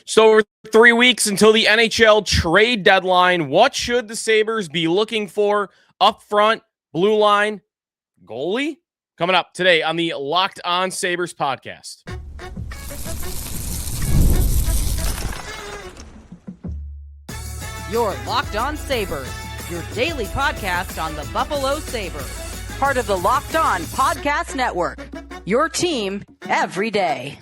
Just over 3 weeks until the NHL trade deadline. What should the Sabres be looking for up front, blue line, goalie? Coming up today on the Locked On Sabres podcast. Your Locked On Sabres, your daily podcast on the Buffalo Sabres. Part of the Locked On Podcast Network, your team every day.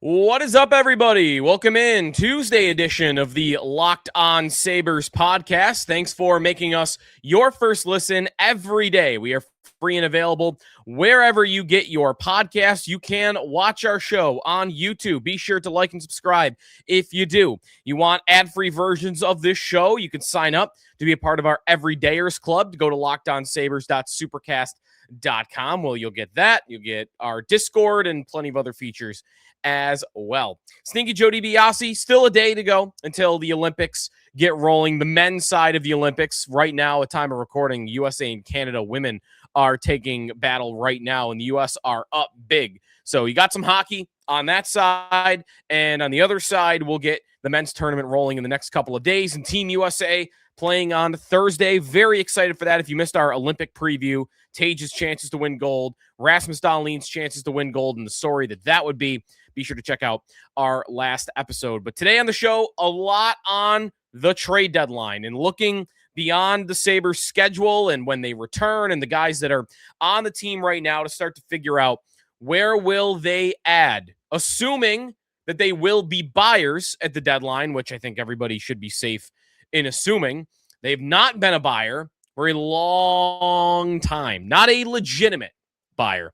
What is up, everybody? Welcome in Tuesday edition of the Locked On Sabres podcast. Thanks for making us your first listen every day. We are free and available wherever you get your podcasts. You can watch our show on YouTube. Be sure to like and subscribe if you do. You want ad-free versions of this show, you can sign up to be a part of our Everydayers Club. To go to lockedonsabres.supercast.com. Well, you'll get that. You'll get our Discord and plenty of other features as well. Stinky Joe DiBiase, still a day to go until the Olympics get rolling. The men's side of the Olympics right now, at time of recording, USA and Canada women are taking battle right now, and the U.S. are up big. So you got some hockey on that side, and on the other side, we'll get the men's tournament rolling in the next couple of days, and Team USA playing on Thursday. Very excited for that. If you missed our Olympic preview, Tage's chances to win gold, Rasmus Dahlin's chances to win gold, and the story that would be sure to check out our last episode. But today on the show, a lot on the trade deadline and looking beyond the Sabres schedule and when they return and the guys that are on the team right now to start to figure out where will they add, assuming that they will be buyers at the deadline, which I think everybody should be safe in assuming. They've not been a buyer for a long time, not a legitimate buyer.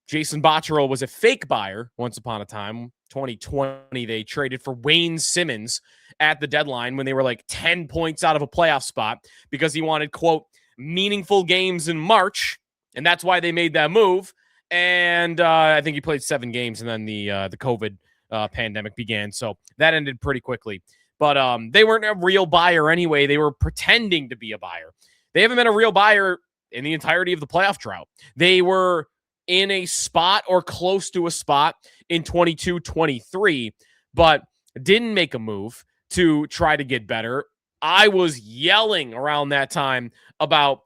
Jason Botterill was a fake buyer once upon a time. 2020, they traded for Wayne Simmons at the deadline when they were like 10 points out of a playoff spot because he wanted, quote, meaningful games in March, and that's why they made that move. And I think he played 7 games, and then the COVID pandemic began, so that ended pretty quickly. But they weren't a real buyer anyway. They were pretending to be a buyer. They haven't been a real buyer in the entirety of the playoff drought. They were in a spot or close to a spot in 22-23, but didn't make a move to try to get better. I was yelling around that time about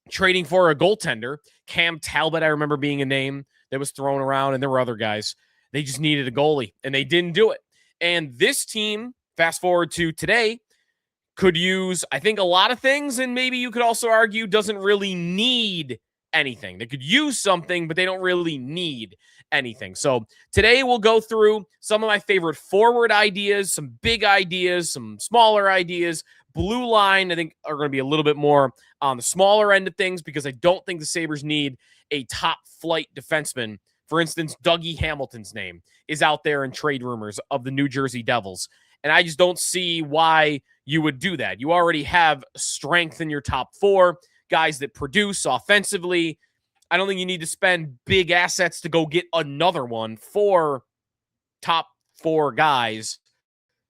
trading for a goaltender. Cam Talbot, I remember being a name that was thrown around, and there were other guys. They just needed a goalie, and they didn't do it. And this team, fast forward to today, could use, I think, a lot of things, and maybe you could also argue doesn't really need anything. They could use something, but they don't really need anything. So today we'll go through some of my favorite forward ideas, some big ideas, some smaller ideas. Blue line, I think, are going to be a little bit more on the smaller end of things because I don't think the Sabres need a top flight defenseman. For instance, Dougie Hamilton's name is out there in trade rumors of the New Jersey Devils. And I just don't see why you would do that. You already have strength in your top 4. Guys that produce offensively. I don't think you need to spend big assets to go get another one. 4 top 4 guys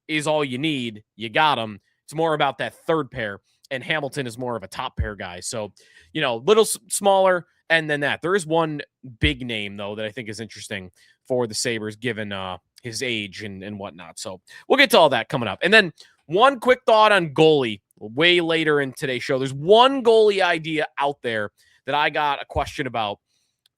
is all you need. You got them. It's more about that third pair, and Hamilton is more of a top pair guy. So, little smaller, and then that. There is one big name, though, that I think is interesting for the Sabres, given his age and whatnot. So we'll get to all that coming up. And then one quick thought on goalie. Way later in today's show, there's one goalie idea out there that I got a question about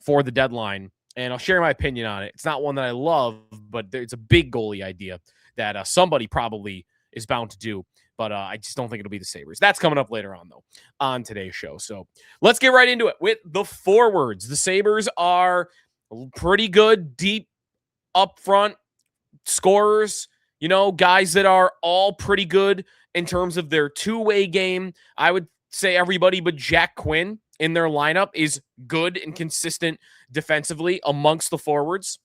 for the deadline, and I'll share my opinion on it. It's not one that I love, but it's a big goalie idea that somebody probably is bound to do, but I just don't think it'll be the Sabres. That's coming up later on, though, on today's show. So let's get right into it with the forwards. The Sabres are pretty good, deep, up front scorers, guys that are all pretty good in terms of their two-way game. I would say everybody but Jack Quinn in their lineup is good and consistent defensively amongst the forwards.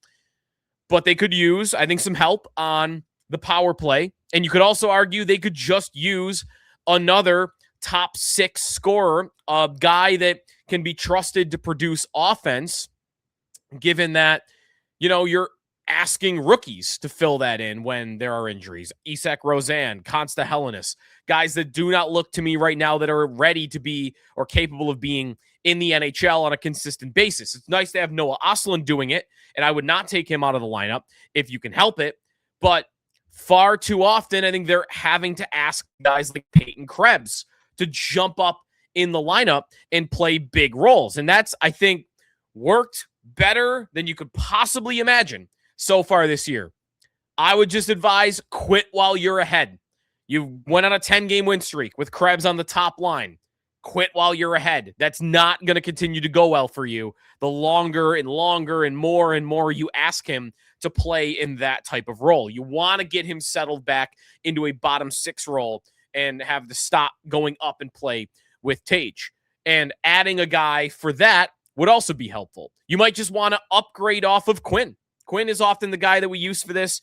But they could use, I think, some help on the power play. And you could also argue they could just use another top 6 scorer, a guy that can be trusted to produce offense, given that, you're asking rookies to fill that in when there are injuries. Isak Rosen, Konsta Helenius, guys that do not look to me right now that are ready to be or capable of being in the NHL on a consistent basis. It's nice to have Noah Ostlund doing it, and I would not take him out of the lineup if you can help it. But far too often, I think they're having to ask guys like Peyton Krebs to jump up in the lineup and play big roles. And that's, I think, worked better than you could possibly imagine so far this year. I would just advise quit while you're ahead. You went on a 10-game win streak with Krebs on the top line. Quit while you're ahead. That's not going to continue to go well for you the longer and more you ask him to play in that type of role. You want to get him settled back into a bottom six role and have the stop going up and play with Tage. And adding a guy for that would also be helpful. You might just want to upgrade off of Quinn. Quinn is often the guy that we use for this.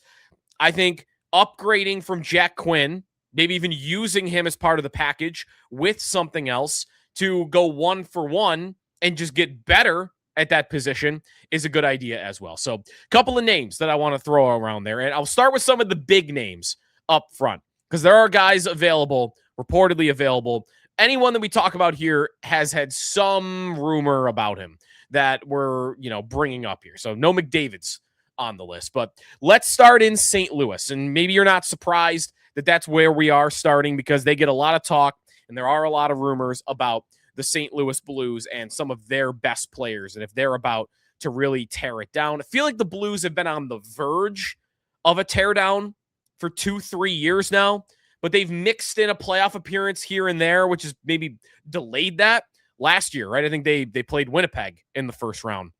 I think upgrading from Jack Quinn, maybe even using him as part of the package with something else to go 1-for-1 and just get better at that position is a good idea as well. So a couple of names that I want to throw around there. And I'll start with some of the big names up front because there are guys available, reportedly available. Anyone that we talk about here has had some rumor about him that we're, bringing up here. So no McDavid's on the list, but let's start in St. Louis. And maybe you're not surprised that that's where we are starting because they get a lot of talk and there are a lot of rumors about the St. Louis Blues and some of their best players and if they're about to really tear it down. I feel like the Blues have been on the verge of a teardown for 2-3 years now, but they've mixed in a playoff appearance here and there, which has maybe delayed that last year, right? I think they played Winnipeg in the first round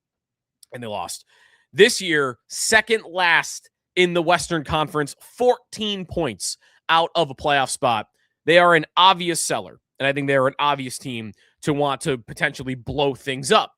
and they lost. This year, second last in the Western Conference, 14 points out of a playoff spot. They are an obvious seller, and I think they're an obvious team to want to potentially blow things up.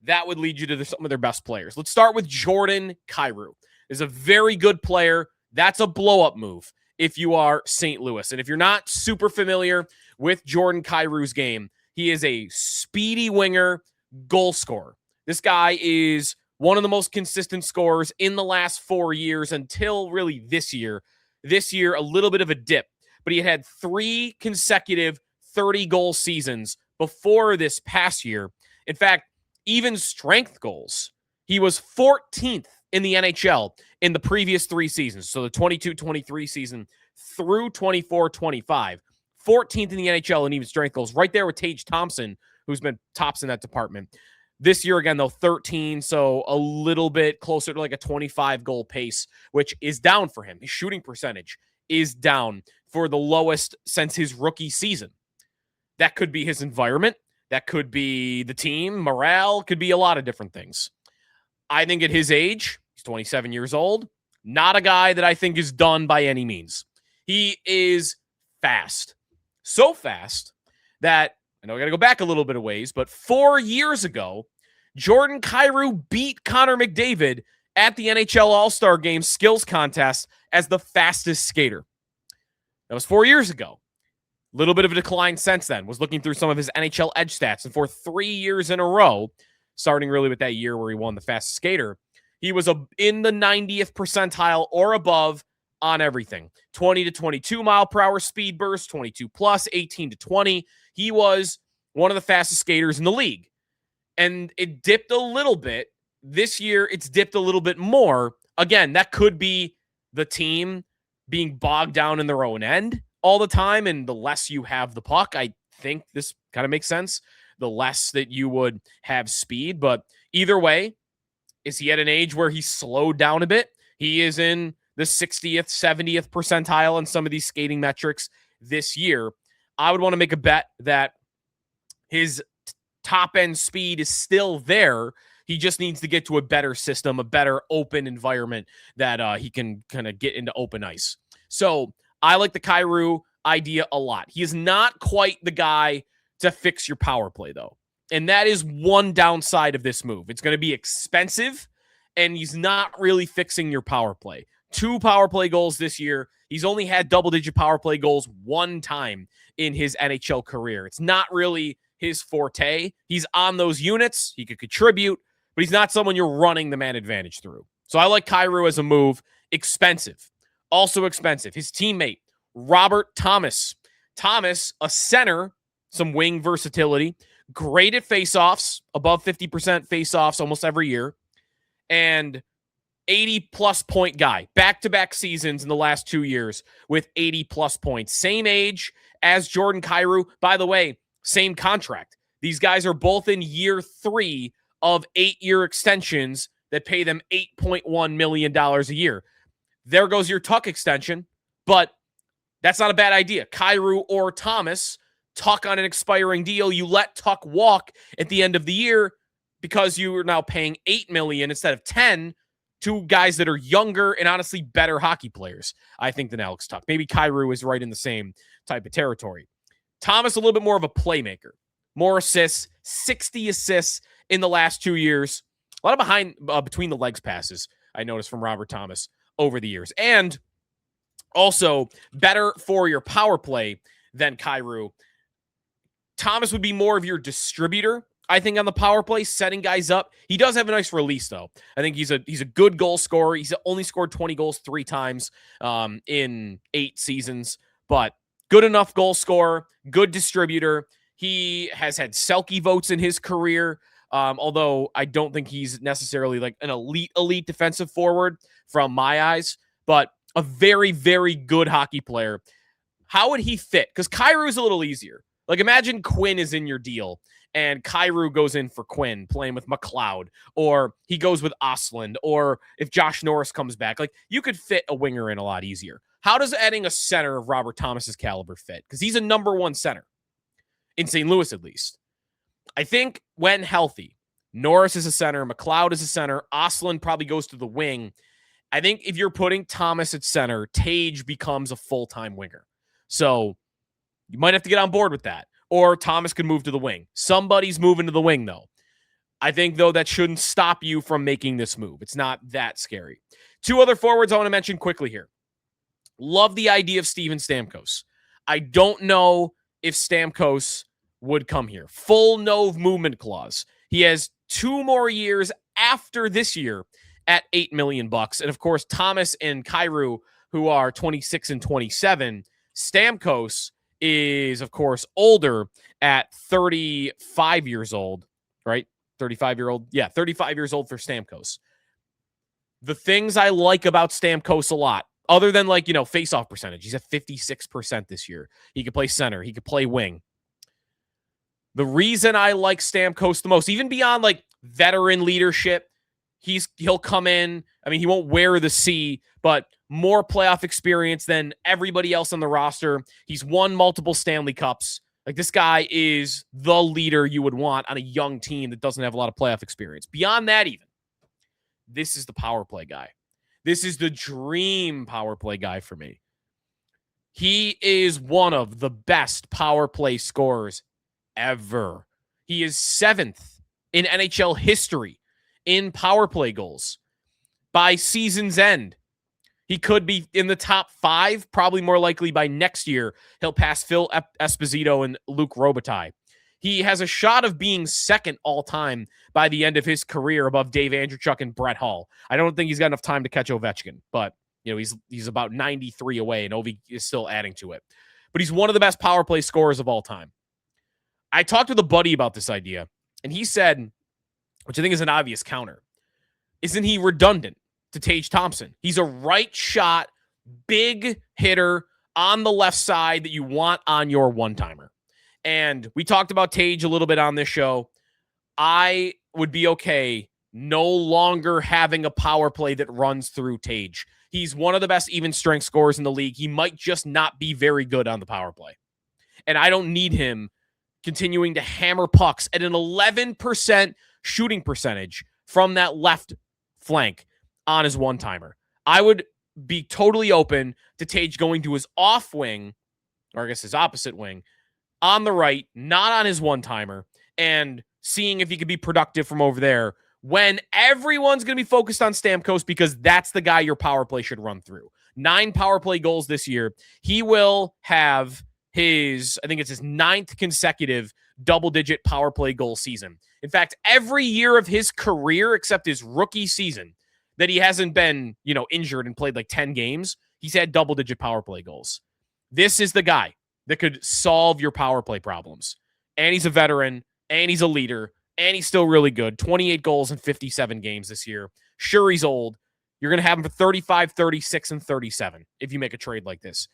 That would lead you to some of their best players. Let's start with Jordan Kyrou. Is a very good player. That's a blow-up move if you are St. Louis. And if you're not super familiar with Jordan Kyrou's game, he is a speedy winger, goal scorer. This guy is one of the most consistent scorers in the last 4 years until really this year. This year, a little bit of a dip, but he had 3 consecutive 30-goal seasons before this past year. In fact, even strength goals, he was 14th in the NHL in the previous 3 seasons. So the 22-23 season through 24-25, 14th in the NHL in even strength goals, right there with Tage Thompson, who's been tops in that department. This year, again, though, 13, so a little bit closer to like a 25-goal pace, which is down for him. His shooting percentage is down for the lowest since his rookie season. That could be his environment. That could be the team, morale, could be a lot of different things. I think at his age, he's 27 years old, not a guy that I think is done by any means. He is fast. So fast that, I know I got to go back a little bit of ways, but 4 years ago, Jordan Kyrou beat Connor McDavid at the NHL All-Star Game skills contest as the fastest skater. That was 4 years ago. Little bit of a decline since then. Was looking through some of his NHL edge stats, and for 3 years in a row, starting really with that year where he won the fastest skater, he was in the 90th percentile or above on everything. 20 to 22 mile per hour speed burst, 22 plus, 18 to 20. He was one of the fastest skaters in the league. And it dipped a little bit. This year, it's dipped a little bit more. Again, that could be the team being bogged down in their own end all the time, and the less you have the puck, I think this kind of makes sense, the less that you would have speed. But either way, is he at an age where he's slowed down a bit? He is in the 60th, 70th percentile in some of these skating metrics this year. I would want to make a bet that his top-end speed is still there. He just needs to get to a better system, a better open environment that he can kind of get into open ice. So I like the Kyrou idea a lot. He is not quite the guy to fix your power play, though. And that is one downside of this move. It's going to be expensive, and he's not really fixing your power play. 2 power play goals this year. He's only had double-digit power play goals 1 time in his NHL career. It's not really his forte. He's on those units. He could contribute, but he's not someone you're running the man advantage through. So I like Kyrou as a move. Expensive. Also expensive. His teammate, Robert Thomas. Thomas, a center, some wing versatility, great at faceoffs, above 50% faceoffs almost every year, and 80-plus point guy. Back-to-back seasons in the last 2 years with 80-plus points. Same age as Jordan Kyrou. By the way, same contract. These guys are both in year 3 of 8-year extensions that pay them $8.1 million a year. There goes your Tuck extension, but that's not a bad idea. Kyrou or Thomas, Tuck on an expiring deal. You let Tuck walk at the end of the year because you are now paying $8 million instead of $10 million to guys that are younger and honestly better hockey players, I think, than Alex Tuck. Maybe Kyrou is right in the same type of territory. Thomas, a little bit more of a playmaker. More assists, 60 assists in the last 2 years. A lot of between the legs passes, I noticed from Robert Thomas over the years. And also better for your power play than Kyrou. Thomas would be more of your distributor, I think, on the power play, setting guys up. He does have a nice release, though. I think he's a good goal scorer. He's only scored 20 goals 3 times in 8 seasons, but good enough goal scorer, good distributor. He has had Selke votes in his career, although I don't think he's necessarily like an elite defensive forward from my eyes, but a very, very good hockey player. How would he fit? Because Kyrou is a little easier. Like, imagine Quinn is in your deal and Kyrou goes in for Quinn playing with McLeod, or he goes with Ostlund, or if Josh Norris comes back, like, you could fit a winger in a lot easier. How does adding a center of Robert Thomas's caliber fit? Because he's a number 1 center in St. Louis, at least. I think when healthy, Norris is a center, McLeod is a center, Ostlund probably goes to the wing. I think if you're putting Thomas at center, Tage becomes a full-time winger. So you might have to get on board with that. Or Thomas could move to the wing. Somebody's moving to the wing, though. I think, though, that shouldn't stop you from making this move. It's not that scary. 2 other forwards I want to mention quickly here. Love the idea of Steven Stamkos. I don't know if Stamkos would come here. Full no movement clause. He has 2 more years after this year at $8 million. And of course, Thomas and Kyrou, who are 26 and 27. Stamkos is, of course, older at 35 years old, right? 35-year-old? Yeah, 35 years old for Stamkos. The things I like about Stamkos a lot, other than, like, face-off percentage, he's at 56% this year. He could play center. He could play wing. The reason I like Stamkos the most, even beyond, like, veteran leadership, he'll come in. I mean, he won't wear the C, but more playoff experience than everybody else on the roster. He's won multiple Stanley Cups. Like, this guy is the leader you would want on a young team that doesn't have a lot of playoff experience. Beyond that, even, this is the power play guy. This is the dream power play guy for me. He is one of the best power play scorers ever. He is 7th in NHL history in power play goals. By season's end, he could be in the top 5, probably more likely by next year. He'll pass Phil Esposito and Luc Robitaille. He has a shot of being 2nd all-time by the end of his career above Dave Andreychuk and Brett Hull. I don't think he's got enough time to catch Ovechkin, but he's about 93 away, and Ovi is still adding to it. But he's one of the best power play scorers of all time. I talked with a buddy about this idea, and he said, which I think is an obvious counter, isn't he redundant to Tage Thompson? He's a right shot, big hitter on the left side that you want on your one-timer. And we talked about Tage a little bit on this show. I would be okay no longer having a power play that runs through Tage. He's one of the best even strength scorers in the league. He might just not be very good on the power play. And I don't need him continuing to hammer pucks at an 11% shooting percentage from that left flank on his one-timer. I would be totally open to Tage going to his off wing, or I guess his opposite wing, on the right, not on his one-timer, and seeing if he could be productive from over there when everyone's going to be focused on Stamkos, because that's the guy your power play should run through. 9 power play goals this year. He will have his 9th consecutive double-digit power play goal season. In fact, every year of his career, except his rookie season, that he hasn't been, injured and played like 10 games, he's had double-digit power play goals. This is the guy that could solve your power play problems. And he's a veteran, and he's a leader, and he's still really good. 28 goals in 57 games this year. Sure, he's old. You're going to have him for 35, 36, and 37 if you make a trade like this.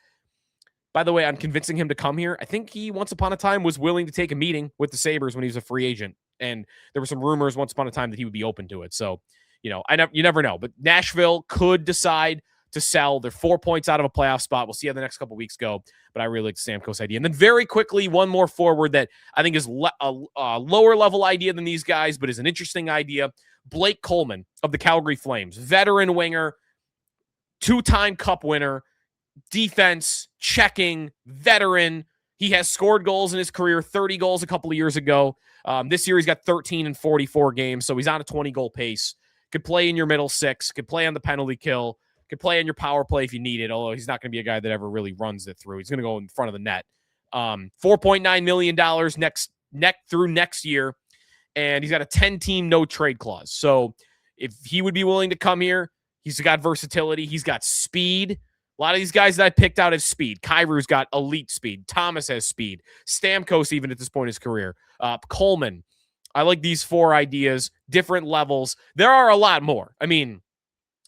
By the way, I'm convincing him to come here. I think he once upon a time was willing to take a meeting with the Sabres when he was a free agent. And there were some rumors once upon a time that he would be open to it. So, you never know. But Nashville could decide to sell. They're 4 points out of a playoff spot. We'll see how the next couple weeks go. But I really like Stamkos' idea. And then very quickly, one more forward that I think is a lower level idea than these guys, but is an interesting idea. Blake Coleman of the Calgary Flames, veteran winger, 2-time cup winner, defense, checking, veteran. He has scored goals in his career, 30 goals a couple of years ago. This year he's got 13 in 44 games, so he's on a 20-goal pace. Could play in your middle six, could play on the penalty kill, could play on your power play if you need it, although he's not going to be a guy that ever really runs it through. He's going to go in front of the net. $4.9 million through next year, and he's got a 10-team no-trade clause. So if he would be willing to come here, he's got versatility. He's got speed. A lot of these guys that I picked out have speed. Kyrou's got elite speed. Thomas has speed. Stamkos, even at this point in his career. Coleman. I like these 4 ideas, different levels. There are a lot more. I mean,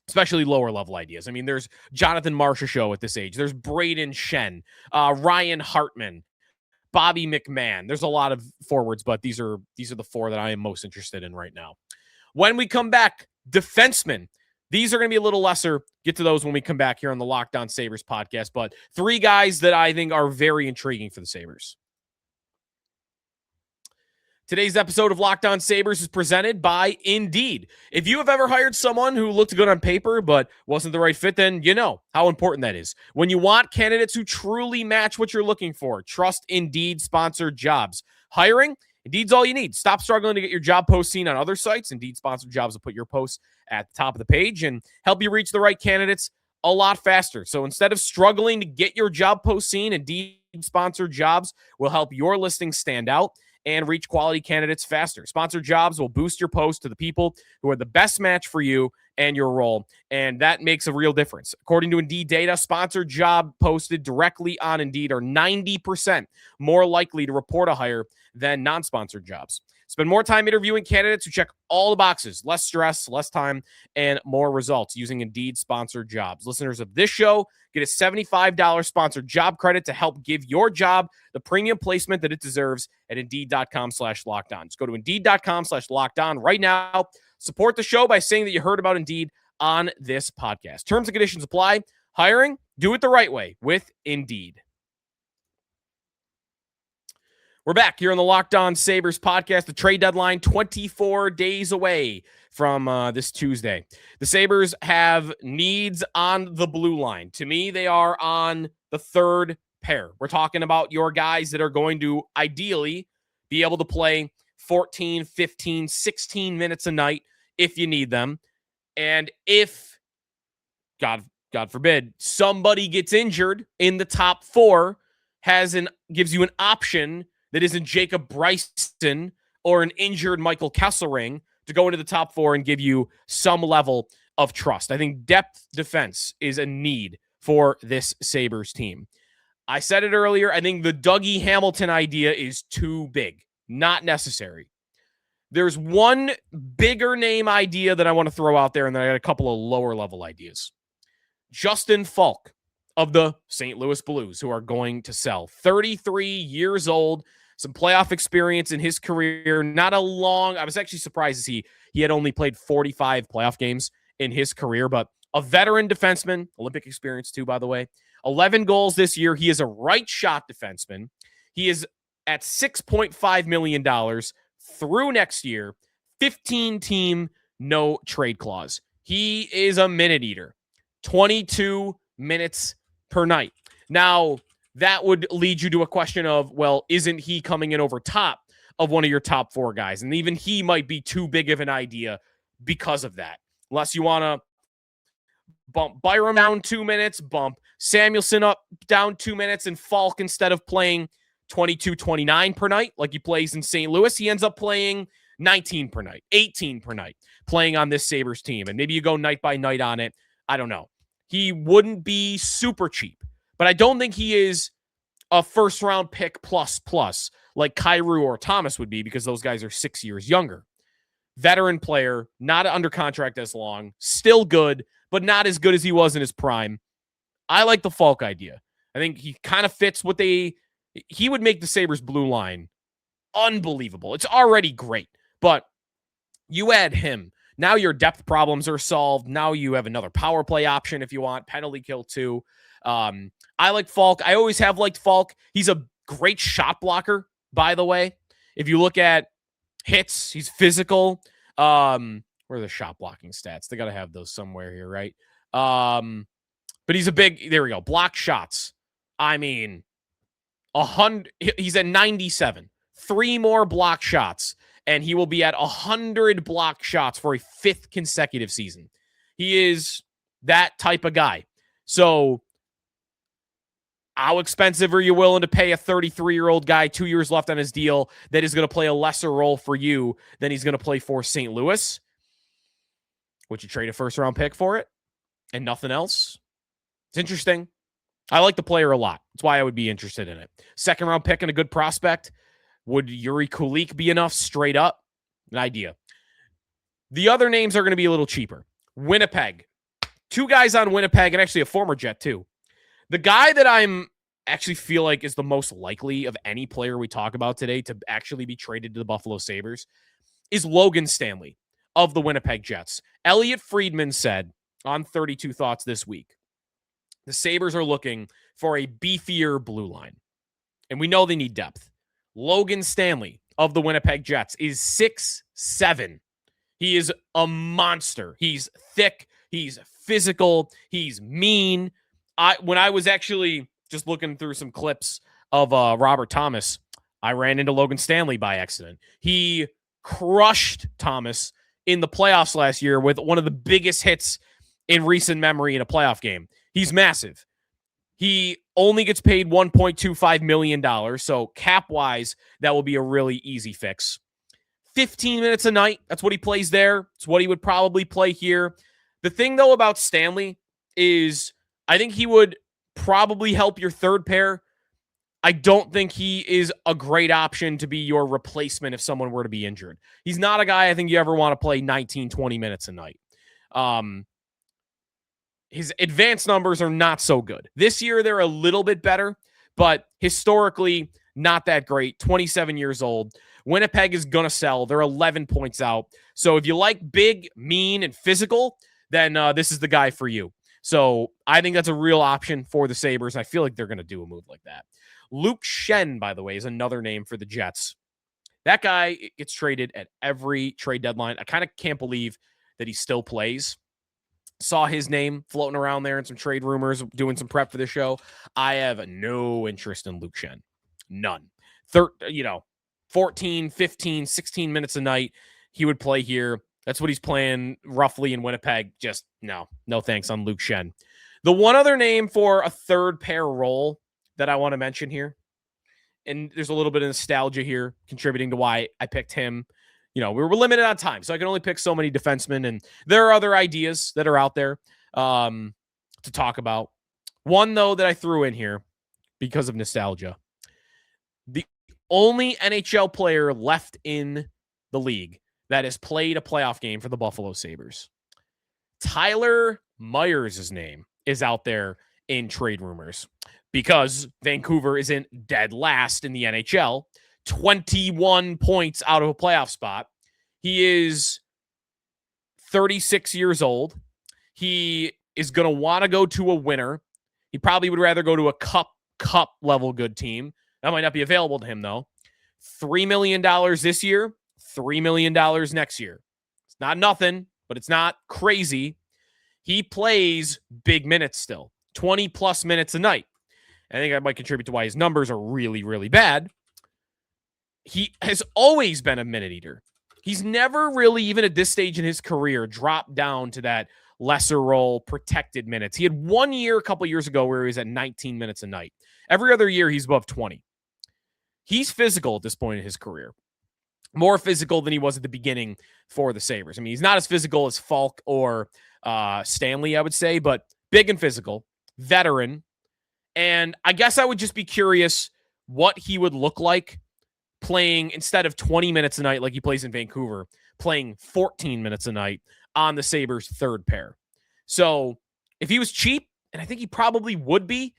especially lower level ideas. I mean, there's Jonathan Marchessault at this age. There's Braden Shen, Ryan Hartman, Bobby McMahon. There's a lot of forwards, but these are the 4 that I am most interested in right now. When we come back, defensemen. These are going to be a little lesser. Get to those when we come back here on the Locked On Sabres podcast, but 3 guys that I think are very intriguing for the Sabres. Today's episode of Locked On Sabres is presented by Indeed. If you have ever hired someone who looked good on paper but wasn't the right fit, then you know how important that is. When you want candidates who truly match what you're looking for, trust Indeed sponsored jobs. Hiring? Indeed's all you need. Stop struggling to get your job post seen on other sites. Indeed sponsored jobs will put your posts at the top of the page and help you reach the right candidates a lot faster. So instead of struggling to get your job post seen, Indeed sponsored jobs will help your listing stand out and reach quality candidates faster. Sponsored jobs will boost your post to the people who are the best match for you and your role, and that makes a real difference. According to Indeed data, sponsored job posted directly on Indeed are 90% more likely to report a hire than non-sponsored jobs. Spend more time interviewing candidates who check all the boxes, less stress, less time, and more results using Indeed sponsored jobs. Listeners of this show get a $75 sponsored job credit to help give your job the premium placement that it deserves at Indeed.com/lockedon. Just go to Indeed.com/lockedon right now. Support the show by saying that you heard about Indeed on this podcast. Terms and conditions apply. Hiring, do it the right way with Indeed. We're back here on the Locked On Sabres podcast. The trade deadline 24 days away from this Tuesday. The Sabres have needs on the blue line. To me, they are on the 3rd pair. We're talking about your guys that are going to ideally be able to play 14, 15, 16 minutes a night if you need them. And if, God forbid, somebody gets injured in the top 4, gives you an option that isn't Jacob Bryson or an injured Michael Kesselring to go into the top 4 and give you some level of trust. I think depth defense is a need for this Sabres team. I said it earlier. I think the Dougie Hamilton idea is too big, not necessary. There's one bigger name idea that I want to throw out there, and then I got a couple of lower level ideas. Justin Faulk of the St. Louis Blues, who are going to sell. 33 years old, some playoff experience in his career. I was actually surprised to see he had only played 45 playoff games in his career, but a veteran defenseman, Olympic experience too, by the way. 11 goals this year. He is a right shot defenseman. He is at $6.5 million through next year, 15-team no trade clause. He is a minute eater, 22 minutes per night. Now, that would lead you to a question of, well, isn't he coming in over top of one of your top 4 guys? And even he might be too big of an idea because of that. Unless you want to bump Byram down 2 minutes, bump Samuelson up down 2 minutes, and Faulk, instead of playing 22-29 per night like he plays in St. Louis, he ends up playing 19 per night, 18 per night, playing on this Sabres team. And maybe you go night by night on it. I don't know. He wouldn't be super cheap, but I don't think he is a first-round pick plus like Kyrou or Thomas would be, because those guys are 6 years younger. Veteran player, not under contract as long, still good, but not as good as he was in his prime. I like the Faulk idea. I think he kind of fits what he would make the Sabres blue line unbelievable. It's already great, but you add him. Now your depth problems are solved. Now you have another power play option if you want, penalty kill too. I like Faulk. I always have liked Faulk. He's a great shot blocker, by the way. If you look at hits, he's physical. Where are the shot blocking stats? They got to have those somewhere here, right? But he's a big, there we go, block shots. I mean, 100, he's at 97. 3 more block shots, and he will be at 100 block shots for a 5th consecutive season. He is that type of guy. So how expensive are you willing to pay a 33-year-old guy 2 years left on his deal that is going to play a lesser role for you than he's going to play for St. Louis? Would you trade a first-round pick for it and nothing else? It's interesting. I like the player a lot. That's why I would be interested in it. Second-round pick and a good prospect. Would Yuri Kulik be enough straight up? An idea. The other names are going to be a little cheaper. Winnipeg. 2 guys on Winnipeg, and actually a former Jet, too. The guy that I'm actually feel like is the most likely of any player we talk about today to actually be traded to the Buffalo Sabres is Logan Stanley of the Winnipeg Jets. Elliot Friedman said on 32 Thoughts this week, the Sabres are looking for a beefier blue line, and we know they need depth. Logan Stanley of the Winnipeg Jets is 6'7". He is a monster. He's thick. He's physical. He's mean. When I was actually just looking through some clips of Robert Thomas, I ran into Logan Stanley by accident. He crushed Thomas in the playoffs last year with one of the biggest hits in recent memory in a playoff game. He's massive. He only gets paid $1.25 million, so cap-wise, that will be a really easy fix. 15 minutes a night, that's what he plays there. It's what he would probably play here. The thing, though, about Stanley is I think he would probably help your third pair. I don't think he is a great option to be your replacement if someone were to be injured. He's not a guy I think you ever want to play 19, 20 minutes a night. His advanced numbers are not so good. This year, they're a little bit better, but historically, not that great. 27 years old. Winnipeg is going to sell. They're 11 points out. So if you like big, mean, and physical, then this is the guy for you. So I think that's a real option for the Sabres. I feel like they're going to do a move like that. Luke Schenn, by the way, is another name for the Jets. That guy gets traded at every trade deadline. I kind of can't believe that he still plays. Saw his name floating around there in some trade rumors, doing some prep for the show. I have no interest in Luke Schenn. None. 14, 15, 16 minutes a night he would play here. That's what he's playing roughly in Winnipeg. Just no thanks on Luke Schenn. The one other name for a third pair role that I want to mention here, and there's a little bit of nostalgia here contributing to why I picked him. We were limited on time, so I can only pick so many defensemen, and there are other ideas that are out there to talk about. One, though, that I threw in here because of nostalgia. The only NHL player left in the league that has played a playoff game for the Buffalo Sabres. Tyler Myers' name is out there in trade rumors because Vancouver is in dead last in the NHL. 21 points out of a playoff spot. He is 36 years old. He is going to want to go to a winner. He probably would rather go to a cup level good team. That might not be available to him, though. $3 million this year, $3 million next year. It's not nothing, but it's not crazy. He plays big minutes still, 20-plus minutes a night. I think that might contribute to why his numbers are really, really bad. He has always been a minute eater. He's never really, even at this stage in his career, dropped down to that lesser role, protected minutes. He had 1 year a couple years ago where he was at 19 minutes a night. Every other year, he's above 20. He's physical at this point in his career. More physical than he was at the beginning for the Sabres. I mean, he's not as physical as Faulk or Stanley, I would say, but big and physical, veteran. And I guess I would just be curious what he would look like playing instead of 20 minutes a night like he plays in Vancouver, playing 14 minutes a night on the Sabres' third pair. So if he was cheap, and I think he probably would be,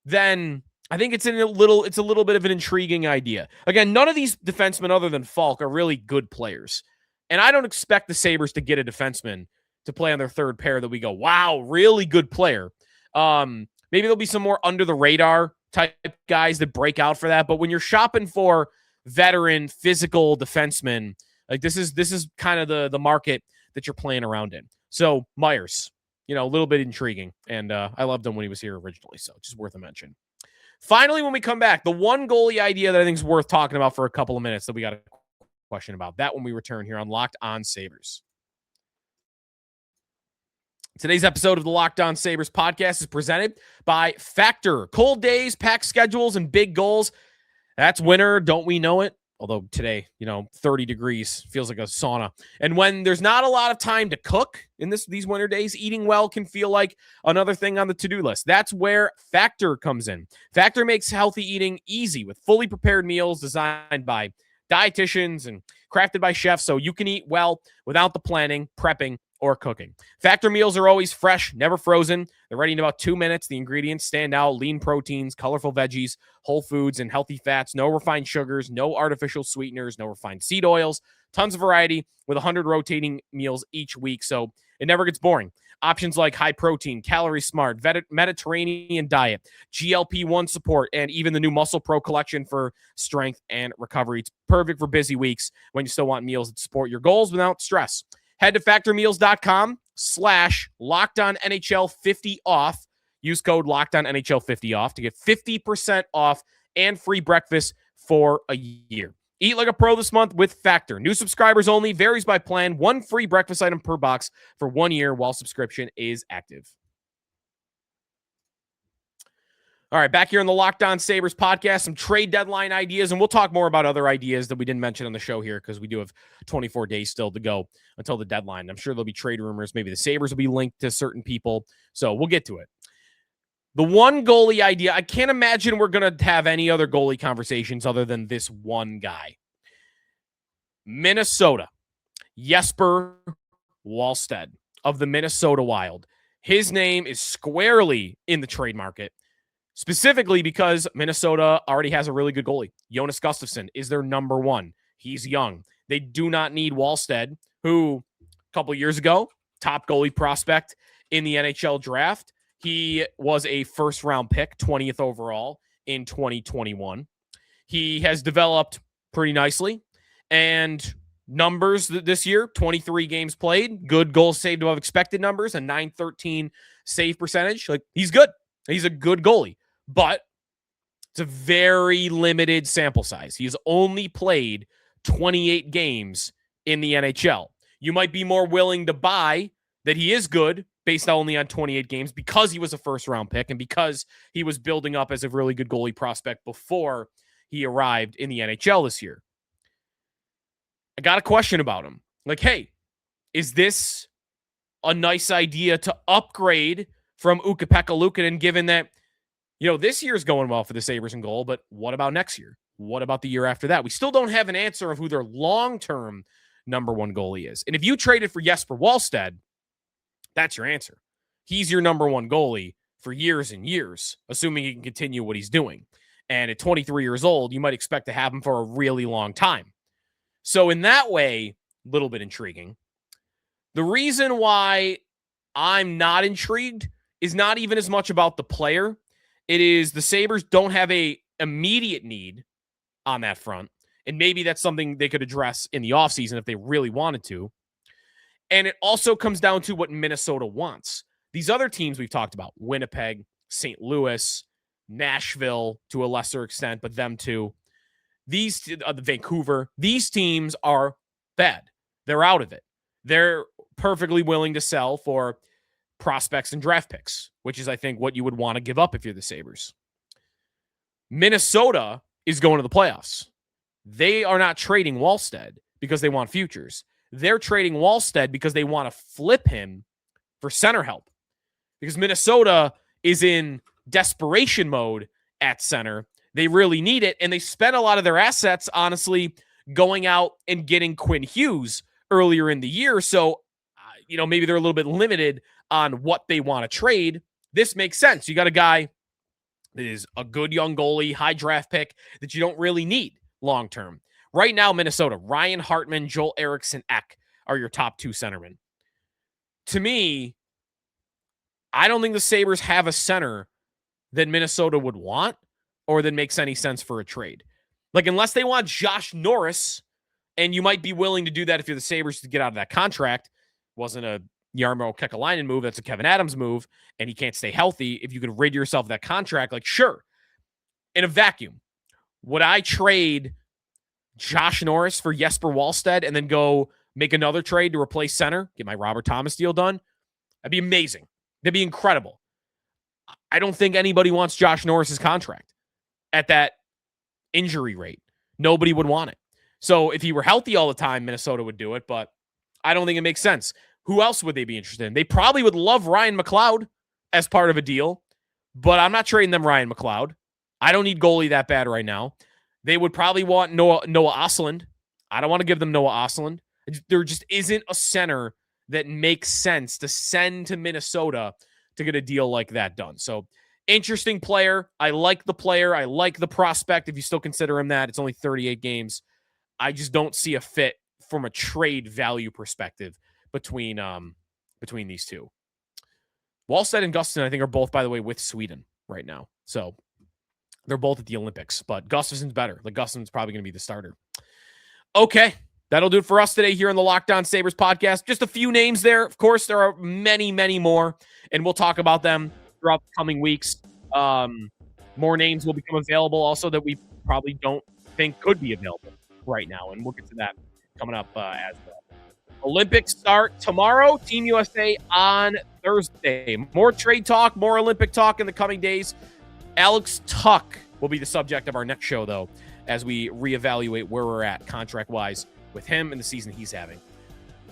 then I think it's a little bit of an intriguing idea. Again, none of these defensemen other than Faulk are really good players. And I don't expect the Sabres to get a defenseman to play on their third pair that we go, wow, really good player. Maybe there'll be some more under the radar type guys that break out for that. But when you're shopping for veteran physical defensemen, like this is kind of the market that you're playing around in. So Myers, a little bit intriguing. And I loved him when he was here originally. So just worth a mention. Finally, when we come back, the one goalie idea that I think is worth talking about for a couple of minutes that we got a question about. That when we return here on Locked On Sabres. Today's episode of the Locked On Sabres podcast is presented by Factor. Cold days, packed schedules, and big goals. That's winter, don't we know it? Although today, 30 degrees feels like a sauna. And when there's not a lot of time to cook in these winter days, eating well can feel like another thing on the to-do list. That's where Factor comes in. Factor makes healthy eating easy with fully prepared meals designed by dietitians and crafted by chefs so you can eat well without the planning, prepping, or cooking. Factor meals are always fresh, never frozen. They're ready in about 2 minutes. The ingredients stand out: lean proteins, colorful veggies, whole foods, and healthy fats. No refined sugars, no artificial sweeteners, no refined seed oils. Tons of variety with 100 rotating meals each week, so it never gets boring. Options like high protein, calorie smart, Mediterranean diet, GLP-1 support, and even the new Muscle Pro collection for strength and recovery. It's perfect for busy weeks when you still want meals that support your goals without stress. Head to factormeals.com/LockedOnNHL50 off. Use code LockedOnNHL50 off to get 50% off and free breakfast for a year. Eat like a pro this month with Factor. New subscribers only, varies by plan. One free breakfast item per box for 1 year while subscription is active. All right, back here on the Locked On Sabres podcast, some trade deadline ideas, and we'll talk more about other ideas that we didn't mention on the show here because we do have 24 days still to go until the deadline. I'm sure there'll be trade rumors. Maybe the Sabres will be linked to certain people, so we'll get to it. The one goalie idea, I can't imagine we're going to have any other goalie conversations other than this one guy. Minnesota, Jesper Wallstedt of the Minnesota Wild. His name is squarely in the trade market. Specifically because Minnesota already has a really good goalie. Jonas Gustafsson is their number one. He's young. They do not need Wallstedt, who a couple years ago, top goalie prospect in the NHL draft. He was a first-round pick, 20th overall in 2021. He has developed pretty nicely. And numbers this year, 23 games played, good goals saved above expected numbers, a .913 save percentage. Like, he's good. He's a good goalie. But it's a very limited sample size. He's only played 28 games in the NHL. You might be more willing to buy that he is good based only on 28 games because he was a first-round pick and because he was building up as a really good goalie prospect before he arrived in the NHL this year. I got a question about him. Like, hey, is this a nice idea to upgrade from Ukko-Pekka Luukkonen, given that this year's going well for the Sabres in goal, but what about next year? What about the year after that? We still don't have an answer of who their long-term number one goalie is. And if you traded for Jesper Wallstedt, that's your answer. He's your number one goalie for years and years, assuming he can continue what he's doing. And at 23 years old, you might expect to have him for a really long time. So in that way, a little bit intriguing. The reason why I'm not intrigued is not even as much about the player. It is the Sabres don't have a immediate need on that front. And maybe that's something they could address in the offseason if they really wanted to. And it also comes down to what Minnesota wants. These other teams we've talked about, Winnipeg, St. Louis, Nashville to a lesser extent, but them too. Vancouver, these teams are bad. They're out of it. They're perfectly willing to sell for prospects and draft picks, which is, I think, what you would want to give up if you're the Sabres. Minnesota is going to the playoffs. They are not trading Wallstedt because they want futures. They're trading Wallstedt because they want to flip him for center help. Because Minnesota is in desperation mode at center. They really need it, and they spent a lot of their assets, honestly, going out and getting Quinn Hughes earlier in the year. So, maybe they're a little bit limited on what they want to trade. This makes sense. You got a guy that is a good young goalie, high draft pick that you don't really need long-term. Right now, Minnesota, Ryan Hartman, Joel Eriksson Ek are your top 2 centermen. To me, I don't think the Sabres have a center that Minnesota would want or that makes any sense for a trade. Like, unless they want Josh Norris, and you might be willing to do that if you're the Sabres to get out of that contract. Wasn't a Jarmo Kekalainen move. That's a Kevin Adams move, and he can't stay healthy. If you could rid yourself of that contract, like, sure. In a vacuum, would I trade Josh Norris for Jesper Wallstedt and then go make another trade to replace center, get my Robert Thomas deal done? That'd be amazing. That'd be incredible. I don't think anybody wants Josh Norris's contract at that injury rate. Nobody would want it. So if he were healthy all the time, Minnesota would do it, but I don't think it makes sense. Who else would they be interested in? They probably would love Ryan McLeod as part of a deal, but I'm not trading them Ryan McLeod. I don't need goalie that bad right now. They would probably want Noah Ostlund. I don't want to give them Noah Ostlund. There just isn't a center that makes sense to send to Minnesota to get a deal like that done. So, interesting player. I like the player. I like the prospect, if you still consider him that. It's only 38 games. I just don't see a fit from a trade value perspective between these two. Wallstedt and Gustafsson, I think, are both, by the way, with Sweden right now. So they're both at the Olympics, but Gustafsson's better. Like, Gustafsson's probably going to be the starter. Okay, that'll do it for us today here on the Locked On Sabres podcast. Just a few names there. Of course, there are many, many more, and we'll talk about them throughout the coming weeks. More names will become available also that we probably don't think could be available right now, and we'll get to that coming up as well. Olympics start tomorrow. Team USA on Thursday. More trade talk, more Olympic talk in the coming days. Alex Tuck will be the subject of our next show, though, as we reevaluate where we're at contract-wise with him and the season he's having.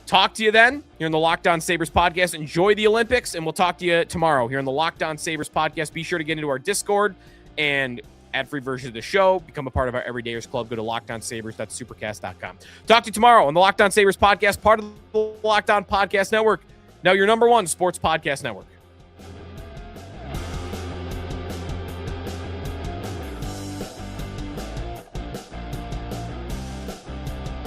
Talk to you then here on the Locked On Sabres podcast. Enjoy the Olympics, and we'll talk to you tomorrow here on the Locked On Sabres podcast. Be sure to get into our Discord and ad-free version of the show. Become a part of our Everydayers Club. Go to LockedOnSabres.supercast.com. Talk to you tomorrow on the Locked On Sabres podcast, part of the Locked On Podcast Network. Now your number one sports podcast network.